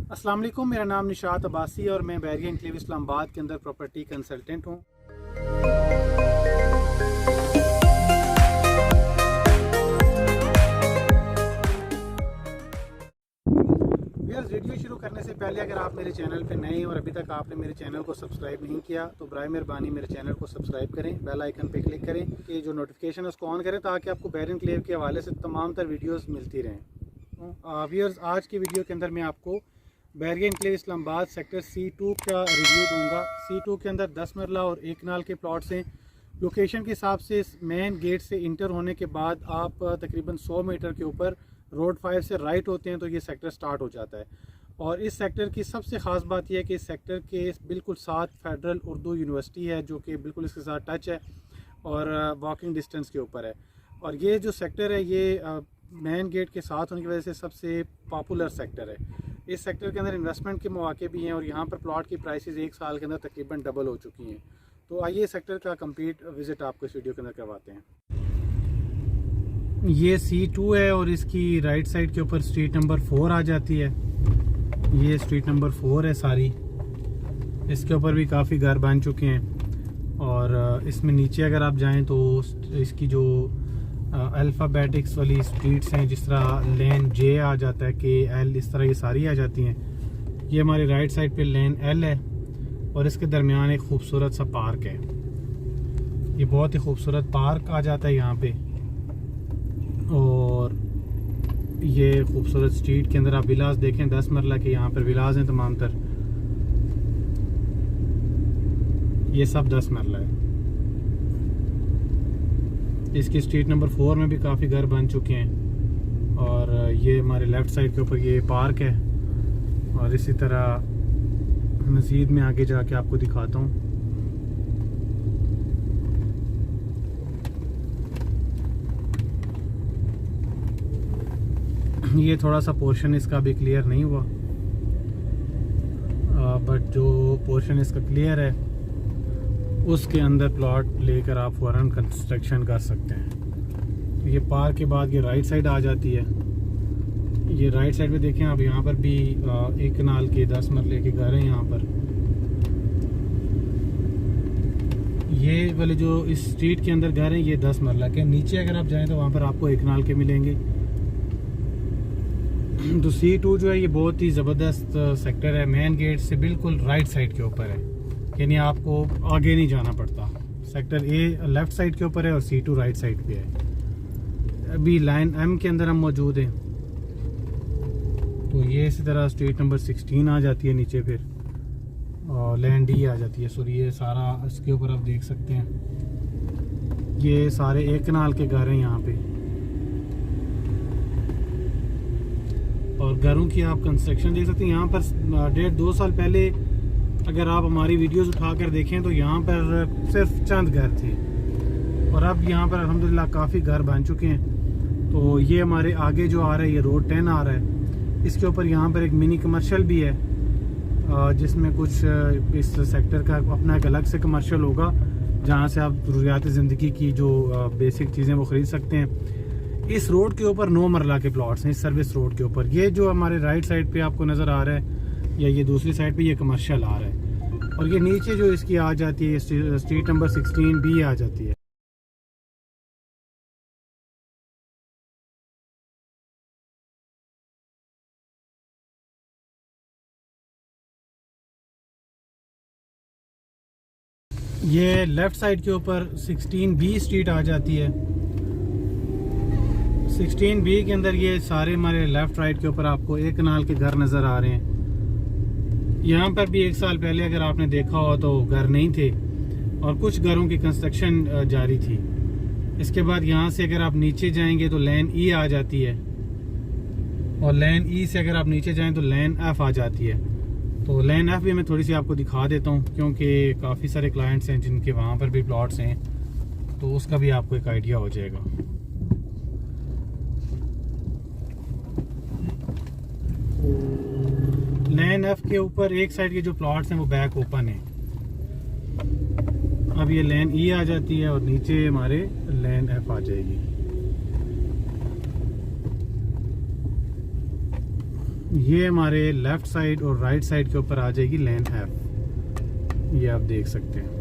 अस्सलाम वालेकुम, मेरा नाम निशात अब्बासी और मैं बैरिया एनक्लेव इस्लामाबाद के अंदर प्रॉपर्टी कंसल्टेंट हूँ। यार, वीडियो शुरू करने से पहले अगर आप मेरे चैनल पे नए हैं और अभी तक आपने मेरे चैनल को सब्सक्राइब नहीं किया तो बराए मेहरबानी मेरे चैनल को सब्सक्राइब करें, बेल आइकन पे क्लिक करें कि जो नोटिफिकेशन है उसको ऑन करें ताकि आपको बैरिया एनक्लेव के हवाले से तमाम तर वीडियोज़ मिलती रहें। व्यूअर्स, आज की वीडियो के अंदर मैं आपको Bairiya enclave Islamabad sector C2 का रिव्यू दूंगा। C2 के अंदर 10 मरला और 1 कनाल के प्लॉट्स हैं। लोकेशन के हिसाब से मेन गेट से इंटर होने के बाद आप तकरीबन 100 मीटर के ऊपर रोड 5 से राइट होते हैं तो ये सेक्टर स्टार्ट हो जाता है। और इस सेक्टर की सबसे ख़ास बात यह है कि इस सेक्टर के बिल्कुल साथ फेडरल उर्दू यूनिवर्सिटी है जो कि बिल्कुल इसके साथ टच है और वॉकिंग डिस्टेंस के ऊपर है। और ये जो सेक्टर है ये मेन गेट के साथ होने की वजह से सबसे पॉपुलर सेक्टर है। इस सेक्टर के अंदर इन्वेस्टमेंट के मौके भी हैं और यहाँ पर प्लॉट की प्राइसेस 1 साल के अंदर तकरीबन डबल हो चुकी हैं। तो आइए सेक्टर का कंप्लीट विज़िट आपको इस वीडियो के अंदर करवाते हैं। ये C2 है और इसकी राइट साइड के ऊपर स्ट्रीट नंबर 4 आ जाती है। ये स्ट्रीट नंबर 4 है सारी। इसके ऊपर भी काफ़ी घर बन चुके हैं और इसमें नीचे अगर आप जाएं तो इसकी जो अल्फ़ाबेटिक्स वाली स्ट्रीट्स हैं, जिस तरह लेन J आ जाता है, KL, इस तरह ये सारी आ जाती हैं। ये हमारे राइट साइड पे लेन L है और इसके दरमियान एक खूबसूरत सा पार्क है। ये बहुत ही खूबसूरत पार्क आ जाता है यहाँ पे और ये खूबसूरत स्ट्रीट के अंदर आप विलास देखें, 10 मरला के यहाँ पर विलास हैं तमाम तर। ये सब 10 मरला है। इसकी स्ट्रीट नंबर 4 में भी काफ़ी घर बन चुके हैं और ये हमारे लेफ़्ट साइड के ऊपर ये पार्क है। और इसी तरह मज़ीद में आगे जाके आपको दिखाता हूँ। ये थोड़ा सा पोर्शन इसका भी क्लियर नहीं हुआ, बट जो पोर्शन इसका क्लियर है उसके अंदर प्लॉट लेकर आप फ़ौरन कंस्ट्रक्शन कर सकते हैं। तो ये पार्क के बाद ये राइट साइड आ जाती है। ये राइट साइड पे देखें आप, यहाँ पर भी 1 कनाल के 10 मरले के घर हैं। यहाँ पर ये वाले जो इस स्ट्रीट के अंदर घर हैं ये 10 मरला के। नीचे अगर आप जाएं तो वहाँ पर आपको 1 कनाल के मिलेंगे। तो C2 जो है ये बहुत ही ज़बरदस्त सेक्टर है। मेन गेट से बिल्कुल राइट साइड के ऊपर है, यानी आपको आगे नहीं जाना पड़ता। सेक्टर A लेफ़्ट साइड के ऊपर है और C2 राइट साइड पे है। अभी लाइन M के अंदर हम मौजूद हैं। तो ये इसी तरह स्ट्रीट नंबर 16 आ जाती है नीचे, फिर और लैंड D आ जाती है। सॉरी, ये सारा इसके ऊपर आप देख सकते हैं ये सारे 1 कनाल के घर हैं यहाँ पे। और घरों की आप कंस्ट्रक्शन देख सकते हैं। यहाँ पर 1.5-2 साल पहले अगर आप हमारी वीडियोस उठाकर देखें तो यहाँ पर सिर्फ चंद घर थे और अब यहाँ पर अल्हम्दुलिल्लाह काफ़ी घर बन चुके हैं। तो ये हमारे आगे जो आ रहा है ये रोड 10 आ रहा है। इसके ऊपर यहाँ पर एक मिनी कमर्शियल भी है जिसमें कुछ इस सेक्टर का अपना एक अलग से कमर्शियल होगा जहाँ से आप ज़रूरियात ज़िंदगी की जो बेसिक चीज़ें वो ख़रीद सकते हैं। इस रोड के ऊपर 9 मरला के प्लॉट्स हैं, इस सर्विस रोड के ऊपर। ये जो हमारे राइट साइड पे आपको नज़र आ रहा है या ये दूसरी साइड पे ये कमर्शियल आ रहा है। और ये नीचे जो इसकी आ जाती है स्ट्रीट नंबर 16B आ जाती है। ये लेफ़्ट साइड के ऊपर 16B स्ट्रीट आ जाती है। 16B के अंदर ये सारे हमारे लेफ़्ट राइट के ऊपर आपको 1 कनाल के घर नज़र आ रहे हैं। यहाँ पर भी 1 साल पहले अगर आपने देखा हो तो घर नहीं थे और कुछ घरों की कंस्ट्रक्शन जारी थी। इसके बाद यहाँ से अगर आप नीचे जाएंगे तो लेन E आ जाती है और लेन E से अगर आप नीचे जाएं तो लेन F आ जाती है। तो लेन F भी मैं थोड़ी सी आपको दिखा देता हूँ क्योंकि काफ़ी सारे क्लाइंट्स हैं जिनके वहाँ पर भी प्लॉट्स हैं, तो उसका भी आपको एक आइडिया हो जाएगा। लेन F के ऊपर एक साइड के जो प्लॉट्स हैं वो बैक ओपन है। अब ये लेन E आ जाती है और नीचे हमारे लेन F आ जाएगी। ये हमारे लेफ़्ट साइड और राइट साइड के ऊपर आ जाएगी लेन एफ, ये आप देख सकते हैं।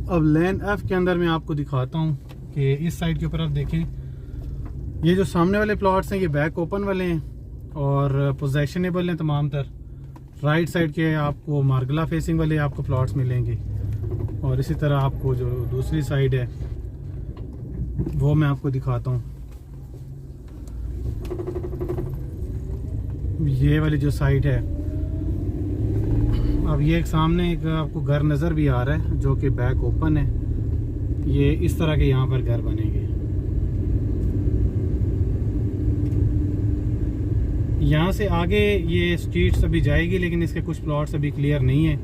अब लेन एफ के अंदर मैं आपको दिखाता हूँ कि इस साइड के ऊपर आप देखें, ये जो सामने वाले प्लॉट्स हैं ये बैक ओपन वाले हैं और पोजेशनेबल हैं तमाम तर। राइट साइड के आपको मार्गला फेसिंग वाले आपको प्लॉट्स मिलेंगे और इसी तरह आपको जो दूसरी साइड है वो मैं आपको दिखाता हूँ। ये वाली जो साइड है, अब ये एक सामने एक आपको घर नज़र भी आ रहा है जो कि बैक ओपन है। ये इस तरह के यहाँ पर घर बनेंगे। यहाँ से आगे ये स्ट्रीट्स अभी जाएगी लेकिन इसके कुछ प्लॉट्स अभी क्लियर नहीं है,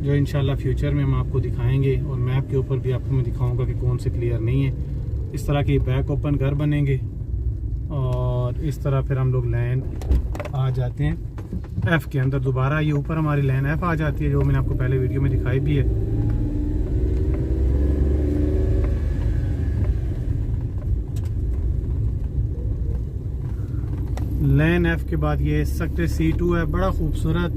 जो इंशाल्लाह फ्यूचर में हम आपको दिखाएंगे और मैप के ऊपर भी आपको मैं दिखाऊंगा कि कौन से क्लियर नहीं है। इस तरह के बैक ओपन घर बनेंगे और इस तरह फिर हम लोग लाइन आ जाते हैं एफ के अंदर। दोबारा ये ऊपर हमारी लाइन एफ आ जाती है जो मैंने आपको पहले वीडियो में दिखाई भी है। लाइन एफ के बाद ये सेक्टर C2 है, बड़ा खूबसूरत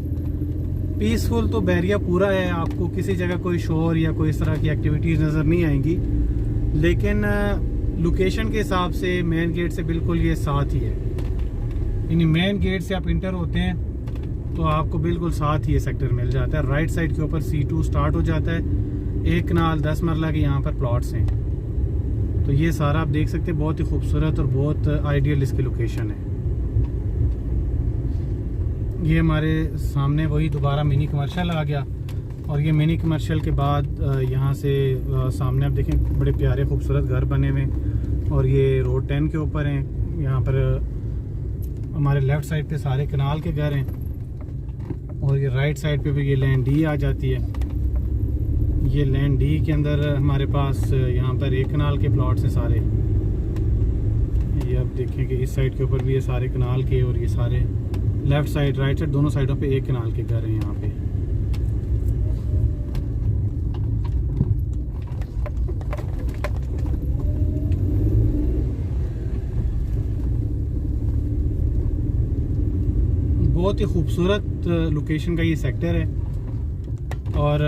पीसफुल। तो बैरिया पूरा है, आपको किसी जगह कोई शोर या कोई इस तरह की एक्टिविटीज़ नज़र नहीं आएंगी, लेकिन लोकेशन के हिसाब से मेन गेट से बिल्कुल ये साथ ही है। यानी मेन गेट से आप इंटर होते हैं तो आपको बिल्कुल साथ ही ये सेक्टर मिल जाता है। राइट साइड के ऊपर C2 स्टार्ट हो जाता है। एक कनाल 10 मरला के यहाँ पर प्लॉट्स हैं। तो ये सारा आप देख सकते हैं, बहुत ही खूबसूरत और बहुत आइडियल इसकी लोकेशन है। ये हमारे सामने वही दोबारा मिनी कमर्शियल आ गया और ये मिनी कमर्शियल के बाद यहाँ से सामने आप देखें बड़े प्यारे खूबसूरत घर बने हुए और ये रोड 10 के ऊपर हैं। यहाँ पर हमारे लेफ़्ट साइड पे सारे कनाल के घर हैं और ये राइट साइड पे भी ये लैंड डी आ जाती है। ये लैंड डी के अंदर हमारे पास यहाँ पर एक कनाल के प्लॉट्स हैं सारे। ये आप देखें कि इस साइड के ऊपर भी ये सारे कनाल के और ये सारे लेफ़्ट साइड राइट साइड दोनों साइडों पे एक कनाल के घर हैं यहाँ पे। बहुत ही खूबसूरत लोकेशन का ये सेक्टर है और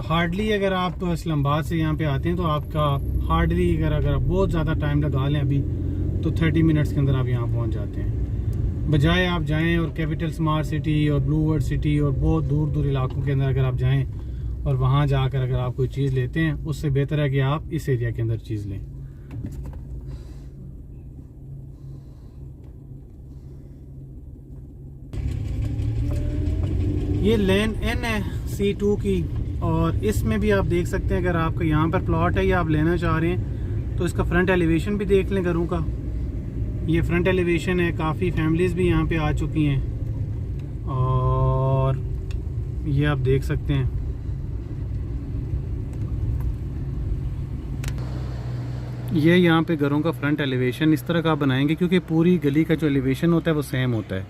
हार्डली अगर आप इस्लामाबाद से यहाँ पे आते हैं तो आपका हार्डली अगर आप बहुत ज़्यादा टाइम लगा लें अभी तो 30 मिनट्स के अंदर आप यहाँ पहुँच जाते हैं। बजाय आप जाएं और कैपिटल स्मार्ट सिटी और ब्लू वर्ल्ड सिटी और बहुत दूर दूर इलाकों के अंदर अगर आप जाएं और वहाँ जाकर अगर आप कोई चीज़ लेते हैं, उससे बेहतर है कि आप इस एरिया के अंदर चीज़ लें। ये लेन N है C2 की और इसमें भी आप देख सकते हैं अगर आपका यहाँ पर प्लॉट है या आप लेना चाह रहे हैं तो इसका फ्रंट एलिवेशन भी देख लें घरों का। ये फ्रंट एलिवेशन है, काफ़ी फैमिलीज़ भी यहाँ पे आ चुकी हैं और ये आप देख सकते हैं। ये यहाँ पे घरों का फ्रंट एलिवेशन इस तरह का बनाएंगे क्योंकि पूरी गली का जो एलिवेशन होता है वो सेम होता है।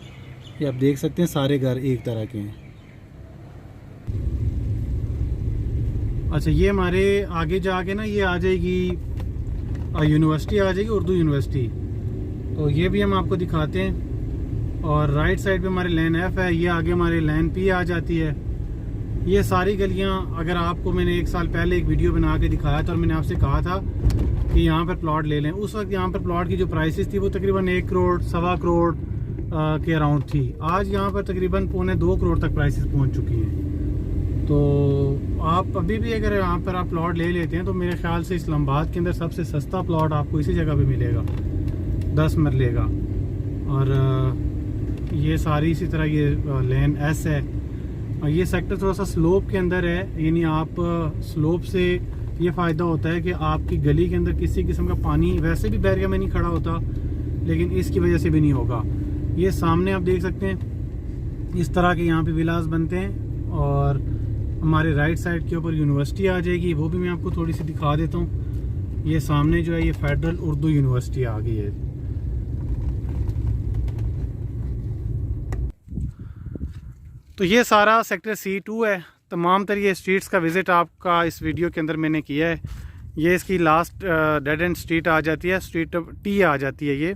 ये आप देख सकते हैं सारे घर एक तरह के हैं। अच्छा, ये हमारे आगे जाके ना ये आ जाएगी यूनिवर्सिटी आ जाएगी, उर्दू यूनिवर्सिटी। तो ये भी हम आपको दिखाते हैं और राइट साइड पे हमारे लेन एफ है, ये आगे हमारे लेन पी आ जाती है। ये सारी गलियां अगर आपको मैंने 1 साल पहले एक वीडियो बना के दिखाया था और मैंने आपसे कहा था कि यहाँ पर प्लॉट ले लें, उस वक्त यहाँ पर प्लॉट की जो प्राइसेस थी वो तकरीबन 1 करोड़ सवा करोड़ के अराउंड थी। आज यहाँ पर तकरीबन 1.25 करोड़ तक प्राइसेस पहुँच चुकी हैं। तो आप अभी भी अगर यहाँ पर आप प्लॉट ले लेते हैं तो मेरे ख्याल से इस्लामाबाद के अंदर सबसे सस्ता प्लॉट आपको इसी जगह पे मिलेगा, 10 मरले का। और ये सारी इसी तरह ये लेन एस है और ये सेक्टर थोड़ा सा स्लोप के अंदर है, यानी आप स्लोप से ये फ़ायदा होता है कि आपकी गली के अंदर किसी किस्म का पानी वैसे भी बैरिया में नहीं खड़ा होता, लेकिन इसकी वजह से भी नहीं होगा। ये सामने आप देख सकते हैं इस तरह के यहाँ पे विलास बनते हैं और हमारे राइट साइड के ऊपर यूनिवर्सिटी आ जाएगी, वो भी मैं आपको थोड़ी सी दिखा देता हूँ। ये सामने जो है ये फेडरल उर्दू यूनिवर्सिटी आ गई है। तो ये सारा सेक्टर C2 है। तमाम तरह स्ट्रीट्स का विज़िट आपका इस वीडियो के अंदर मैंने किया है। ये इसकी लास्ट डेड एंड स्ट्रीट आ जाती है, स्ट्रीट T आ जाती है ये,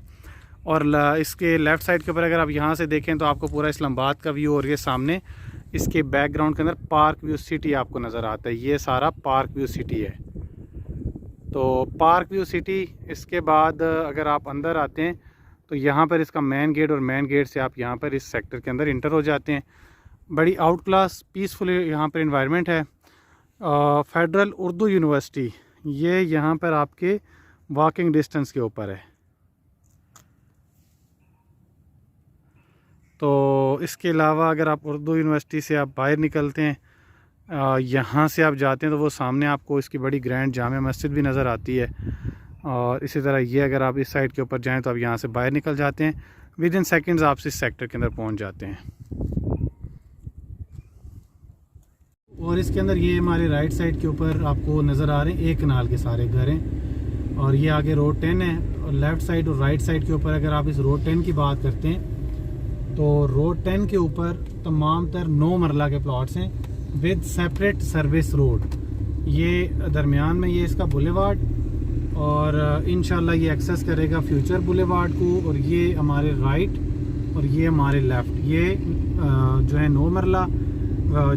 और इसके लेफ़्ट साइड के ऊपर अगर आप यहाँ से देखें तो आपको पूरा इस्लामाबाद का व्यू, और ये सामने इसके बैकग्राउंड के अंदर पार्क व्यू सिटी आपको नज़र आता है। ये सारा पार्क व्यू सिटी है। तो पार्क व्यू सिटी, इसके बाद अगर आप अंदर आते हैं तो यहाँ पर इसका मेन गेट, और मेन गेट से आप यहाँ पर इस सेक्टर के अंदर इंटर हो जाते हैं। बड़ी आउट क्लास पीसफुल यहाँ पर इन्वायरमेंट है। फेडरल उर्दू यूनिवर्सिटी ये यहाँ पर आपके वॉकिंग डिस्टेंस के ऊपर है। तो इसके अलावा अगर आप उर्दू यूनिवर्सिटी से आप बाहर निकलते हैं, यहाँ से आप जाते हैं तो वो सामने आपको इसकी बड़ी ग्रैंड जामा मस्जिद भी नज़र आती है। और इसी तरह ये अगर आप इस साइड के ऊपर जाएं तो आप यहाँ से बाहर निकल जाते हैं, विद इन सेकेंड्स आप इस सेक्टर के अंदर पहुँच जाते हैं। और इसके अंदर ये हमारे राइट साइड के ऊपर आपको नज़र आ रहे हैं एक कनाल के सारे घर हैं, और ये आगे रोड 10 है। और लेफ़्ट साइड और राइट साइड के ऊपर अगर आप इस रोड 10 की बात करते हैं तो रोड 10 के ऊपर तमाम तर 9 मरला के प्लॉट्स हैं विद सेपरेट सर्विस रोड। ये दरमियान में ये इसका बुलेवार्ड, और इंशाल्लाह ये एक्सेस करेगा फ्यूचर बुलेवार्ड को। और ये हमारे राइट और ये हमारे लेफ़्ट, ये जो है 9 मरला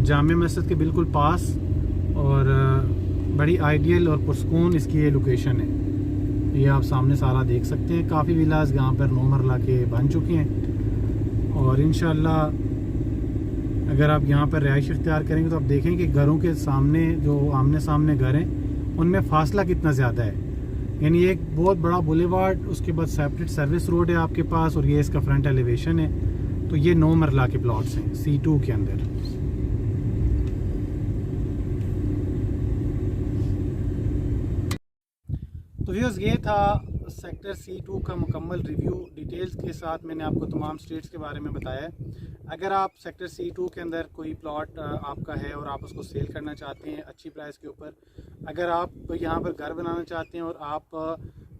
जामे मस्जिद के बिल्कुल पास, और बड़ी आइडियल और पुरसकून इसकी ये लोकेशन है। ये आप सामने सारा देख सकते हैं। काफ़ी विलास यहाँ पर 9 मरला के बन चुके हैं, और इंशाल्लाह अगर आप यहाँ पर रिहाइश इख्तियार करेंगे तो आप देखें कि घरों के सामने जो आमने सामने घर हैं उनमें फ़ासला कितना ज़्यादा है। यानी एक बहुत बड़ा बुलेवार्ड, उसके बाद सेपरेट सर्विस रोड है आपके पास, और ये इसका फ्रंट एलिवेशन है। तो ये 9 मरला के प्लॉट्स हैं C2 के अंदर। तो व्यूअर्स ये था सेक्टर C2 का मुकम्मल रिव्यू। डिटेल्स के साथ मैंने आपको तमाम स्टेट्स के बारे में बताया है। अगर आप सेक्टर C2 के अंदर कोई प्लॉट आपका है और आप उसको सेल करना चाहते हैं अच्छी प्राइस के ऊपर, अगर आप यहाँ पर घर बनाना चाहते हैं और आप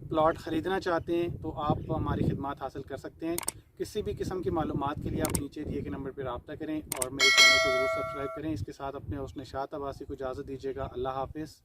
प्लॉट ख़रीदना चाहते हैं तो आप हमारी खिदमत हासिल कर सकते हैं। किसी भी किस्म की मालूमात के लिए आप नीचे दिए गए नंबर पर रब्ता करें और मेरे चैनल को ज़रूर सब्सक्राइब करें। इसके साथ अपने होस्ट निशात अब्बासी को इजाज़त दीजिएगा। अल्लाह हाफिज़।